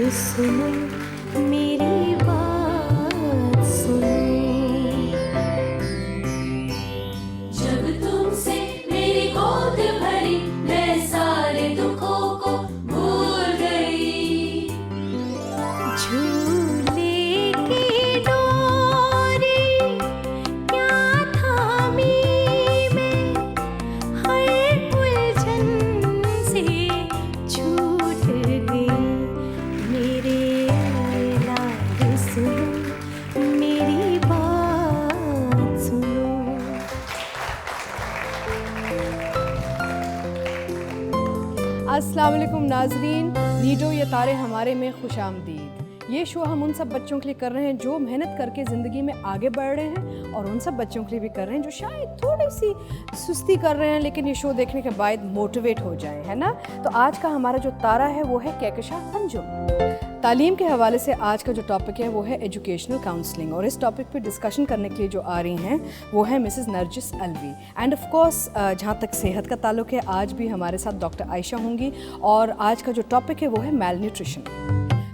सुनो मेरी बात सुनो। जब तुमसे मेरी गोद भरी मैं सारे दुखों को भूल गई। झूले की डोरी क्या थामी मैं, हर उलझन से छूट गई। मेरे लाल सुनो मेरी बात सुनो। अस्सलाम वालेकुम नाजरीन, नीडो ये तारे हमारे में खुश आमदीद। ये शो हम उन सब बच्चों के लिए कर रहे हैं जो मेहनत करके ज़िंदगी में आगे बढ़ रहे हैं, और उन सब बच्चों के लिए भी कर रहे हैं जो शायद थोड़ी सी सुस्ती कर रहे हैं लेकिन ये शो देखने के बाद मोटिवेट हो जाएं, है ना। तो आज का हमारा जो तारा है वो है कहकशां अंजुम। तालीम के हवाले से आज का जो टॉपिक है वो है एजुकेशनल काउंसलिंग, और इस टॉपिक पे डिस्कशन करने के लिए जो आ रही हैं वो है Mrs Narjis Alvi. End of course जहाँ तक सेहत का ताल्लुक है, आज भी हमारे साथ डॉक्टर आयशा होंगी, और आज का जो टॉपिक है वो है मेल न्यूट्रिशन।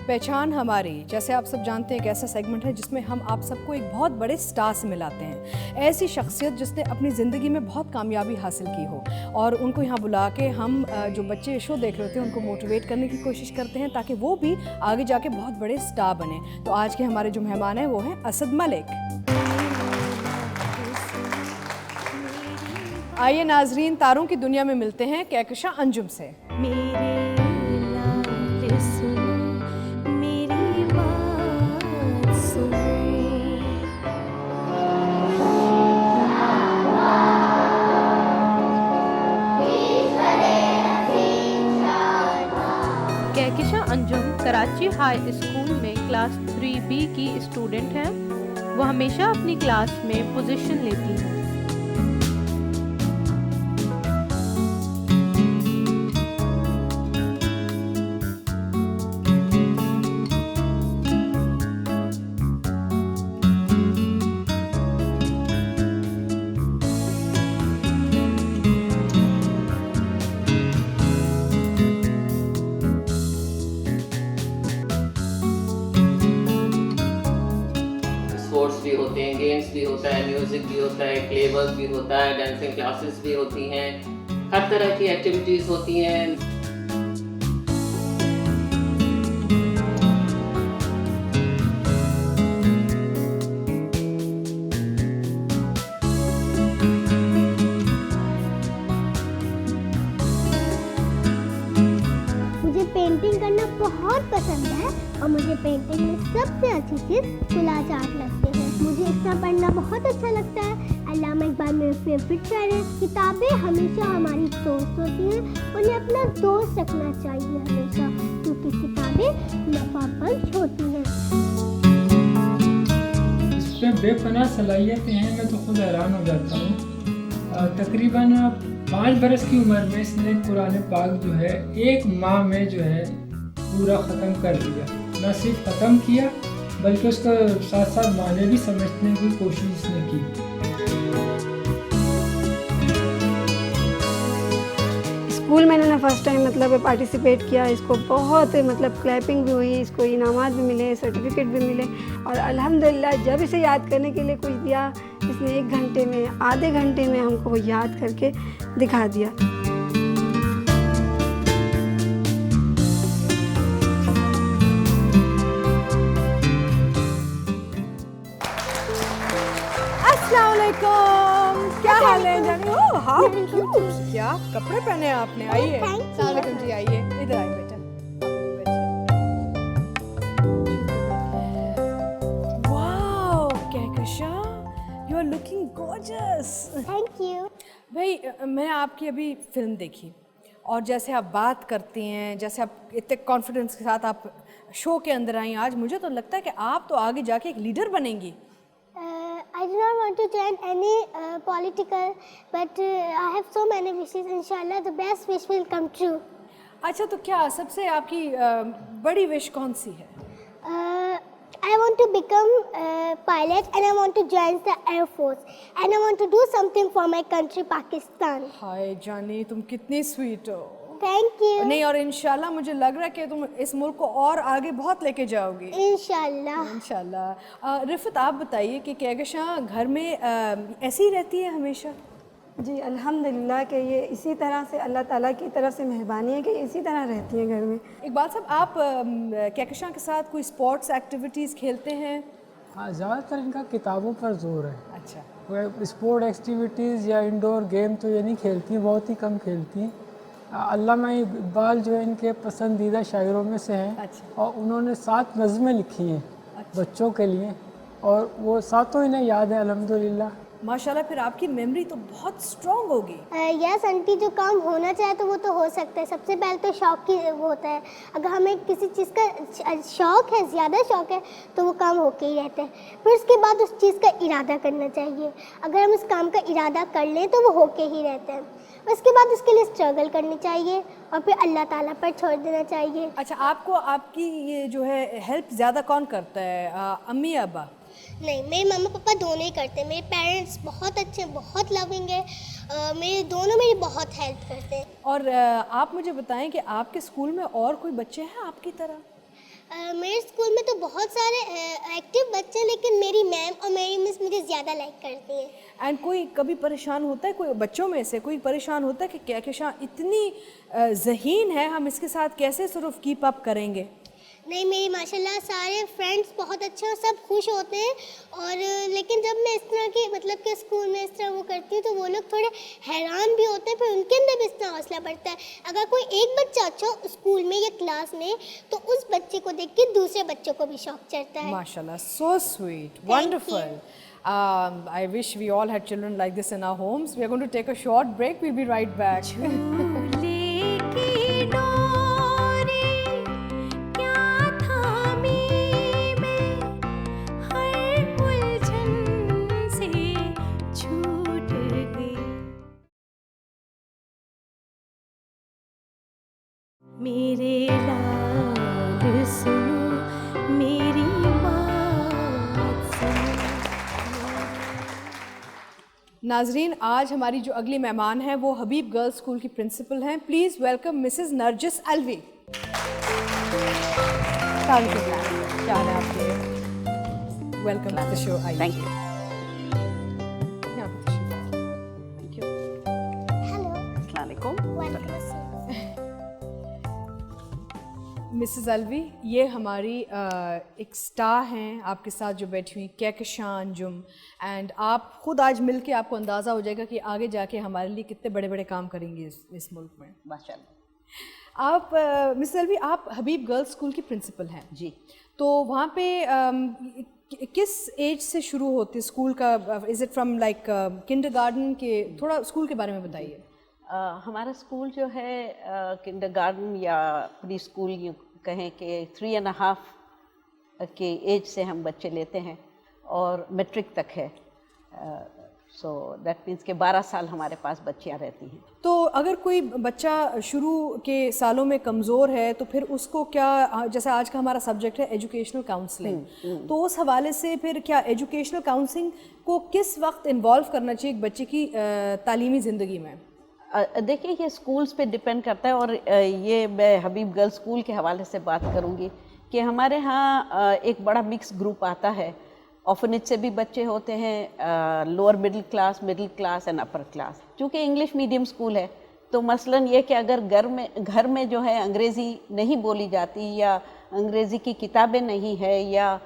पहचान हमारी, जैसे आप सब जानते हैं, एक ऐसा सेगमेंट है जिसमें हम आप सबको एक बहुत बड़े स्टार से मिलाते हैं, ऐसी शख्सियत जिसने अपनी ज़िंदगी में बहुत कामयाबी हासिल की हो, और उनको यहाँ बुला के हम जो बच्चे शो देख रहे होते हैं उनको मोटिवेट करने की कोशिश करते हैं ताकि वो भी आगे जाके बहुत बड़े स्टार बने। तो आज के हमारे जो मेहमान हैं वो हैं असद मलिक। आइए नाजरीन, तारों की दुनिया में मिलते हैं कहकशां अंजुम से। मेरे लाल सुनो मेरी बात सुनो। कहकशां अंजुम कराची हाई स्कूल में क्लास 3B की स्टूडेंट हैं। वो हमेशा अपनी क्लास में पोजीशन लेती हैं। स्पोर्ट्स भी होते हैं, गेम्स भी होता है, म्यूज़िक भी होता है, क्ले वर्क भी होता है, डांसिंग क्लासेस भी होती हैं, हर तरह की एक्टिविटीज़ होती हैं। मुझे पेंटिंग करना बहुत पसंद है, और मुझे पेंटिंग में सबसे अच्छी चीज़ कोलाज आर्ट लगते हैं। मुझे इसका पढ़ना बहुत अच्छा लगता है। अल्लामा इकबाल मेरे फेवरेट शायर हैं। किताबें हमेशा हमारी दोस्त होती हैं, उन्हें अपना दोस्त रखना चाहिए हमेशा, क्योंकि किताबें नफाबख्श होती हैं। इसमें बेपनाह सलाहियतें हैं, मैं तो खुद हैरान हो जाता हूँ। तकरीबन 5 बरस की उम्र में इसने कुरान पाक जो है 1 माह में जो है पूरा ख़त्म कर दिया। न सिर्फ ख़त्म किया बल्कि उसका साथ साथ माने भी समझने की कोशिश इसने की। स्कूल में इन्होंने फर्स्ट टाइम मतलब पार्टिसिपेट किया, इसको बहुत मतलब क्लैपिंग भी हुई, इसको इनामात भी मिले, सर्टिफिकेट भी मिले, और अल्हम्दुलिल्लाह जब इसे याद करने के लिए कुछ दिया, इसने 1 घंटे में, आधे घंटे में हमको वो याद करके दिखा दिया। अस्सलाम वालेकुम, क्या हाल है जानी? ओह हाउ क्यूट, क्या कपड़े पहने हैं आपने। आइए। अस्सलाम वालेकुम जी, आइए इधर आइए बेटा। Wow Kahkashan, you are looking gorgeous. Thank you. भाई मैं आपकी अभी फिल्म देखी, और जैसे आप बात करती हैं, जैसे आप इतने कॉन्फिडेंस के साथ आप शो के अंदर आई आज, मुझे तो लगता है कि आप तो आगे जाके एक लीडर बनेंगी। I do not want to join any political, but I have so many wishes. Inshallah, the best wish will come true. अच्छा, तो क्या सबसे आपकी बड़ी विश कौन सी है? I want to become a pilot, and I want to join the Air Force, and I want to do something for my country, Pakistan. हाय जानी, तुम कितनी स्वीट हो। Thank you. नहीं, और इंशाल्लाह मुझे लग रहा है कि तुम इस मुल्क को और आगे बहुत लेके जाओगी इंशाल्लाह। इंशाल्लाह। रिफत, आप बताइए कि कहकशां घर में ऐसी ही रहती है हमेशा? जी अल्हम्दुलिल्लाह कि ये इसी तरह से अल्लाह ताला की तरफ से मेहरबानी है कि इसी तरह रहती हैं घर में। इकबाल साहब, आप कहकशां के साथ कोई स्पोर्ट्स एक्टिविटीज़ खेलते हैं? हाँ, ज़्यादातर इनका किताबों पर जोर है। अच्छा। वो स्पोर्ट एक्टिविटीज़ या इंडोर गेम तो ये नहीं खेलती, बहुत ही कम खेलती। अल्लामा इकबाल जो है इनके पसंदीदा शायरों में से हैं। अच्छा। और उन्होंने 7 नज़में लिखी हैं बच्चों के लिए, और वो 7 इन्हें याद है अल्हम्दुलिल्लाह। माशाल्लाह, फिर आपकी मेमोरी तो बहुत स्ट्रॉन्ग होगी। यस आंटी, जो काम होना चाहे तो वो तो हो सकता है। सबसे पहले तो शौक की वो होता है। अगर हमें किसी चीज़ का शौक है, ज़्यादा शौक है, तो वो काम होके ही रहता है। फिर उसके बाद उस चीज़ का इरादा करना चाहिए। अगर हम उस काम का इरादा कर लें तो वो होके ही रहता है। उसके बाद उसके लिए स्ट्रगल करनी चाहिए और फिर अल्लाह ताला पर छोड़ देना चाहिए। अच्छा, आपको आपकी ये जो है हेल्प ज़्यादा कौन करता है, अम्मी या अब्बा? नहीं, मेरे मम्मा पापा दोनों ही करते हैं। मेरे पेरेंट्स बहुत अच्छे हैं, बहुत लविंग है। मेरे दोनों मेरी बहुत हेल्प करते हैं। और आप मुझे बताएं कि आपके स्कूल में और कोई बच्चे हैं आपकी तरह? मेरे स्कूल में तो बहुत सारे एक्टिव बच्चे हैं, लेकिन मेरी मैम और मेरी मिस मुझे ज़्यादा लाइक करती हैं। एंड कोई कभी परेशान होता है, कोई बच्चों में से कोई परेशान होता है कि कहकशां इतनी ज़हीन है, हम इसके साथ कैसे सिर्फ कीप अप करेंगे? नहीं, मेरी माशाल्लाह सारे फ्रेंड्स बहुत अच्छे हैं और सब खुश होते हैं। और लेकिन जब मैं इस तरह की मतलब कि स्कूल में इस तरह वो करती हूँ तो वो लोग थोड़े हैरान भी होते हैं। फिर उनके अंदर भी इतना हौसला बढ़ता है। अगर कोई एक बच्चा अच्छा हो स्कूल में या क्लास में तो उस बच्चे को देख के दूसरे बच्चों को भी शौक चढ़ता है। माशाल्लाह, so sweet, wonderful. I wish we all had children like this in our homes. We are going to take a short break. We'll be right back. झूले की डोरी क्या थामी मैं, हर उलझन से छूट गई। मेरे लाल सुनो, मेरी बात सुनो। नाजरीन, आज हमारी जो अगली मेहमान हैं वो हबीब गर्ल्स स्कूल की प्रिंसिपल हैं। Please welcome Mrs Narjis Alvi. क्या हाल है आपके? Welcome to the show. I thank you. Thank you. Hello, अस्सलाम वालेकुम। वालेकुम अस्सलाम। मिसेस अलवी, ये हमारी एक स्टार हैं आपके साथ जो बैठी हुई, कहकशां अंजुम। एंड आप खुद आज मिल के आपको अंदाज़ा हो जाएगा कि आगे जाके हमारे लिए कितने बड़े बड़े काम करेंगी इस मुल्क में। माशाल्लाह। आप मिसेस अलवी, आप हबीब गर्ल्स स्कूल की प्रिंसिपल हैं जी। तो वहाँ पे किस एज से शुरू होती है स्कूल का? Is it from like kindergarten के? थोड़ा स्कूल के बारे में बताइए। हमारा स्कूल जो है किंडरगार्टन या प्री स्कूल यूँ कहें कि 3.5 के एज से हम बच्चे लेते हैं और मैट्रिक तक है। सो दैट मीन्स कि 12 साल हमारे पास बच्चियाँ रहती हैं। तो अगर कोई बच्चा शुरू के सालों में कमज़ोर है तो फिर उसको क्या, जैसे आज का हमारा सब्जेक्ट है एजुकेशनल काउंसलिंग, तो उस हवाले से फिर क्या एजुकेशनल काउंसलिंग को किस वक्त इन्वॉल्व करना चाहिए एक बच्चे की तालीमी ज़िंदगी में? देखिए, ये स्कूल्स पे डिपेंड करता है। और ये मैं हबीब गर्ल्स स्कूल के हवाले से बात करूँगी कि हमारे यहाँ एक बड़ा मिक्स ग्रुप आता है। ऑर्फनेज से भी बच्चे होते हैं, lower middle class and upper class. चूँकि इंग्लिश मीडियम स्कूल है तो मसलन ये कि अगर घर में जो है अंग्रेज़ी नहीं बोली जाती या अंग्रेज़ी की किताबें नहीं है या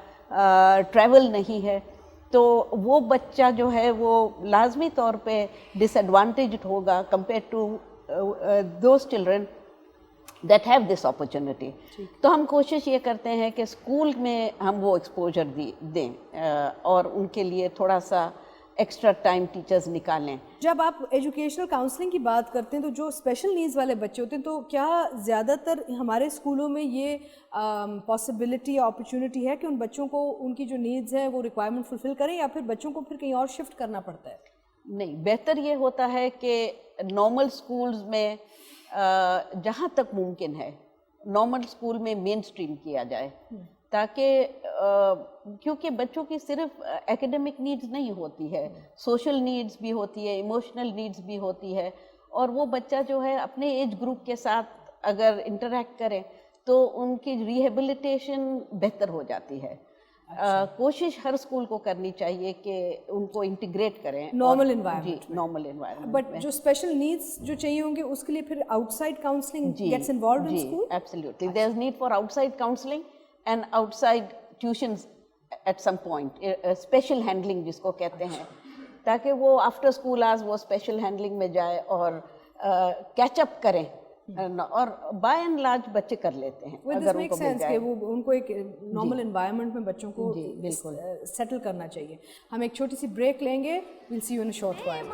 ट्रैवल नहीं है तो वो बच्चा जो है वो लाजमी तौर पे डिसएडवांटेज्ड होगा compare to those children that have this opportunity. तो हम कोशिश ये करते हैं कि स्कूल में हम वो एक्सपोजर दें और उनके लिए थोड़ा सा एक्स्ट्रा टाइम टीचर्स निकालें। जब आप एजुकेशनल काउंसलिंग की बात करते हैं तो जो स्पेशल नीड्स वाले बच्चे होते हैं तो क्या ज़्यादातर हमारे स्कूलों में ये पॉसिबिलिटी या अपॉर्चुनिटी है कि उन बच्चों को उनकी जो नीड्स हैं वो रिक्वायरमेंट फुलफ़िल करें या फिर बच्चों को फिर कहीं और शिफ्ट करना पड़ता है? नहीं, बेहतर ये होता है कि नॉर्मल स्कूल्स में जहाँ तक मुमकिन है नॉर्मल स्कूल में मेन स्ट्रीम किया जाए, ताकि क्योंकि बच्चों की सिर्फ एकेडमिक नीड्स नहीं होती है, सोशल नीड्स भी होती है, इमोशनल नीड्स भी होती है और वो बच्चा जो है अपने एज ग्रुप के साथ अगर इंटरेक्ट करे तो उनकी रिहेबिलिटेशन बेहतर हो जाती है। कोशिश हर स्कूल को करनी चाहिए कि उनको इंटीग्रेट करें normal environment, normal environment. But जो स्पेशल नीड्स जो चाहिए होंगे उसके लिए फिर outside counselling gets involved in school. Absolutely, there is need for outside counselling and outside tuitions at some point, special handling जिसको कहते हैं, ताकि वो आफ्टर स्कूल आवर्स वो स्पेशल हैंडलिंग में जाए और कैचअप करें। और बाय एंड लार्ज बच्चे कर लेते हैं अगर उनको मिल जाए। वो उनको एक नॉर्मल एनवायरनमेंट में बच्चों को बिल्कुल सेटल करना चाहिए। हम एक छोटी सी ब्रेक लेंगे, will see you in a short while.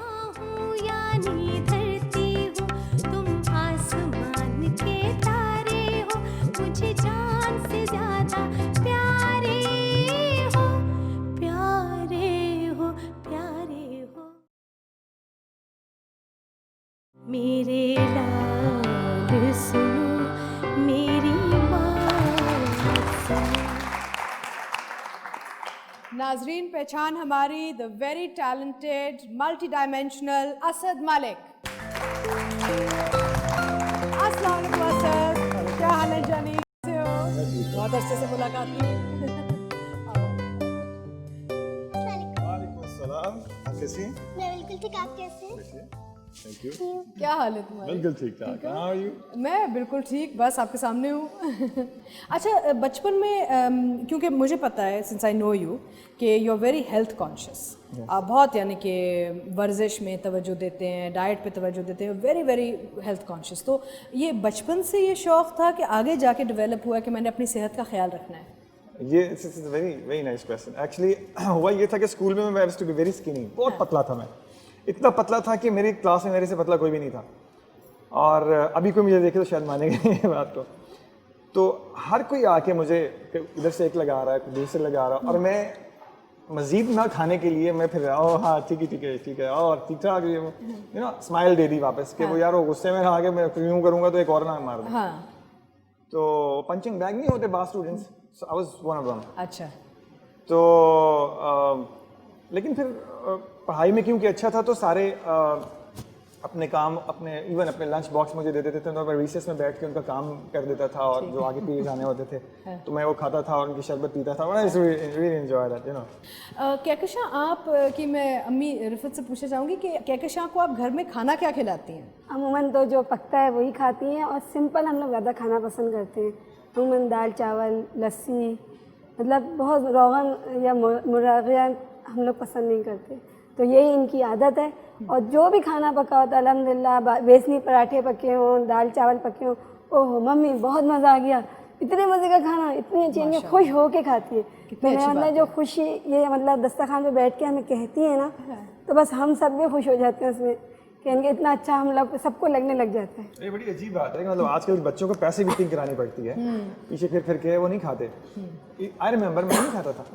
तुम आसमान के तारे हो, मुझे जान से ज्यादा प्यारे हो, प्यारे हो, प्यारे हो मेरे लाल सुनो, मेरी बात सुनो। नाजरीन, पहचान हमारी the very talented multi dimensional Asad Malik. अस्सलाम वालेकुम असद, क्या हाल है जानी, कैसे हो? बहुत अच्छे से मुलाकात की। वालेकुम सलाम, आप कैसी हैं? मैं बिल्कुल ठीक, आप कैसे हैं? Thank you. क्या हाल है तुम्हारी? बिल्कुल ठीक ठाक। How are you? मैं बिल्कुल ठीक, बस आपके सामने हूँ। अच्छा, बचपन में क्योंकि मुझे पता है सिंस आई नो यू कि you are very health conscious, आप बहुत यानी कि वर्जिश में तवज्जो देते हैं, डाइट पे तवज्जो देते हैं, वेरी वेरी हेल्थ कॉन्शियस। तो ये बचपन से ये शौक़ था कि आगे जाके डेवलप हुआ कि मैंने अपनी सेहत का ख्याल रखना है? ये very very nice question. Actually हुआ ये था कि स्कूल में मैं used to be very skinny, बहुत पतला था मैं, इतना पतला था कि मेरी क्लास में मेरे से पतला कोई भी नहीं था। और अभी कोई मुझे देखे तो शायद मानेगा ये बात को। तो हर कोई आके मुझे इधर से एक लगा रहा है, दूसरे लगा रहा है, और मैं मज़ीद ना खाने के लिए मैं फिर ओह हाँ ठीक है और ठीक ठाक यू नो स्माइल दे दी वापस कि वो यार वो गुस्से में आके मैं यूँ करूँगा तो एक और ना मार दूँ। तो पंचिंग बैग नहीं होते बार students, I was one of them. अच्छा। तो लेकिन फिर पढ़ाई में क्योंकि अच्छा था तो सारे अपने काम इवन अपने लंच बॉक्स मुझे दे देते थे, तो मैं रिसेस में बैठ के उनका काम कर देता था, और जो आगे पीरियड आने होते थे तो मैं वो खाता था और उनकी शरबत पीता था। I really enjoy that, you know. Kahkashan, आप कि मैं अम्मी रिफत से पूछना चाहूँगी कि कहकशां को आप घर में खाना क्या खिलाती हैं? अमूमन तो जो पकता है वही खाती हैं, और सिंपल हम लोग ज़्यादा खाना पसंद करते हैं। अमूमन दाल चावल लस्सी, मतलब बहुत रोगन या मुर्गियाँ हम लोग पसंद नहीं करते, तो यही इनकी आदत है। और जो भी खाना पका होता है अल्हम्दुलिल्लाह, बेसनी पराठे पके हों, दाल चावल पके हों, ओह मम्मी बहुत मज़ा आ गया, इतने मज़े का खाना, इतनी अच्छी, खुश हो के खाती है। मैंने मतलब जो खुशी ये मतलब दस्तरखान पे बैठ के हमें कहती है ना, तो बस हम सब भी खुश हो जाते हैं उसमें कि इनके इतना अच्छा हम लोग सबको लगने लग जाता है। ये बड़ी अजीब बात है कि मतलब आजकल बच्चों को पैसे भी करानी पड़ती है, पीछे फिर के वो नहीं खाते। आई रिमेंबर मैं नहीं खाता था,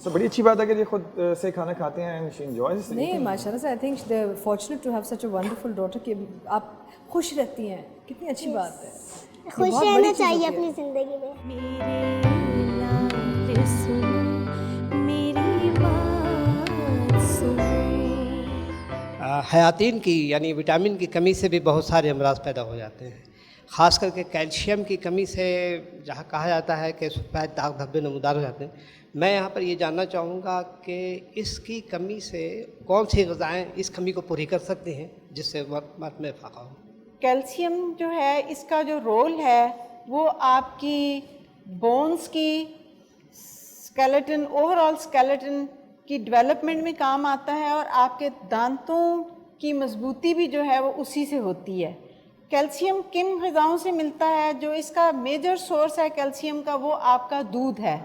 सो बड़ी अच्छी बात है कि ये खुद से खाना खाते हैं एंड शी एंजॉयज। नहीं, माशाल्लाह से I think they are fortunate to have such a wonderful daughter कि आप खुश रहती हैं, कितनी अच्छी बात है। खुश रहना चाहिए अपनी ज़िंदगी में। मेरे लाल सुनो, मेरी बात सुनो। हयातीन की यानी विटामिन की कमी से भी बहुत सारे अमराज पैदा हो जाते हैं, ख़ास करके कैल्शियम की कमी से, जहाँ कहा जाता है कि सफ़ेद दाग धब्बे नमूदार हो जाते हैं। मैं यहाँ पर ये जानना चाहूँगा कि इसकी कमी से कौन सी ग़िज़ाएँ इस कमी को पूरी कर सकती हैं जिससे मत में फ़ाका हो? कैल्शियम जो है, इसका जो रोल है वो आपकी बोन्स की स्केलेटन, ओवरऑल स्केलेटन की डेवलपमेंट में काम आता है, और आपके दांतों की मजबूती भी जो है वो उसी से होती है। कैल्शियम किन ग़िज़ाओं से मिलता है? जो इसका मेजर सोर्स है कैल्शियम का वो आपका दूध है,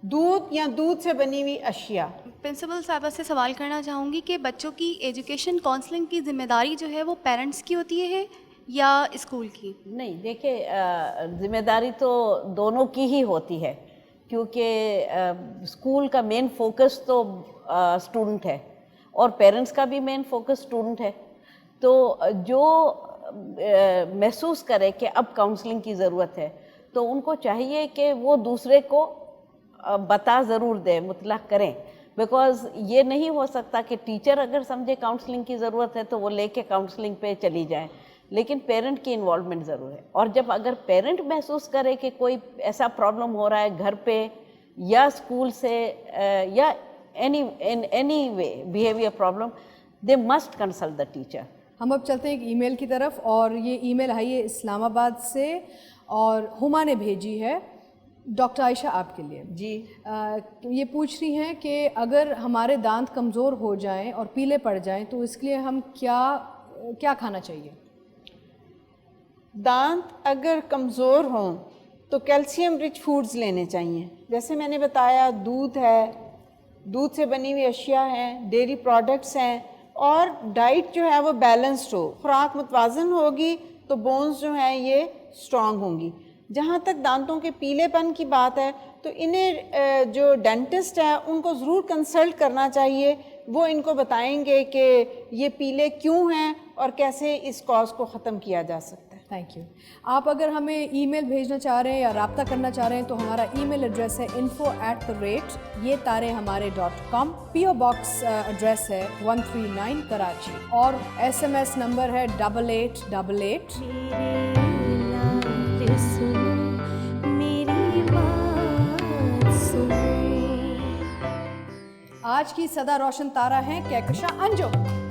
दूध या दूध से बनी हुई अशिया। प्रिंसिपल साहबा से सवाल करना चाहूँगी कि बच्चों की एजुकेशन काउंसलिंग की ज़िम्मेदारी जो है वो पेरेंट्स की होती है या स्कूल की? नहीं, देखिए ज़िम्मेदारी तो दोनों की ही होती है, क्योंकि स्कूल का मेन फोकस तो स्टूडेंट है और पेरेंट्स का भी मेन फोकस स्टूडेंट है। तो जो महसूस करे कि अब काउंसलिंग की ज़रूरत है तो उनको चाहिए कि वो दूसरे को बता ज़रूर दें, मुतला करें, बिकॉज़ ये नहीं हो सकता कि टीचर अगर समझे काउंसलिंग की ज़रूरत है तो वो लेके काउंसलिंग पे चली जाए, लेकिन पेरेंट की इन्वॉल्वमेंट ज़रूर है। और जब अगर पेरेंट महसूस करे कि कोई ऐसा प्रॉब्लम हो रहा है घर पे या स्कूल से या any way behaviour problem, they must consult the teacher. हम अब चलते हैं एक ईमेल की तरफ, और ये ईमेल आई है इस्लामाबाद से और हुमा ने भेजी है डॉक्टर आयशा आपके लिए जी। ये पूछ रही हैं कि अगर हमारे दांत कमज़ोर हो जाएं और पीले पड़ जाएं तो इसके लिए हम क्या खाना चाहिए? दांत अगर कमज़ोर हों तो कैल्शियम रिच फूड्स लेने चाहिए। जैसे मैंने बताया, दूध है, दूध से बनी हुई अशिया हैं, डेयरी प्रोडक्ट्स हैं, और डाइट जो है वो बैलेंस्ड हो, खुराक मुतवाज़न होगी तो बोन्स जो हैं ये स्ट्रॉन्ग होंगी। जहाँ तक दांतों के पीलेपन की बात है तो इन्हें जो डेंटिस्ट है उनको ज़रूर कंसल्ट करना चाहिए। वो इनको बताएंगे कि ये पीले क्यों हैं और कैसे इस कॉज को ख़त्म किया जा सकता है। Thank you. आप अगर हमें ईमेल भेजना चाह रहे हैं या रब्ता करना चाह रहे हैं तो हमारा ईमेल एड्रेस है info@yetarehamare.com। PO बॉक्स एड्रेस है 139 कराची और SMS नंबर है 8888। लाल सुनो मेरी बात सुनो। आज की सदा रोशन तारा हैं कहकशा अंजुम।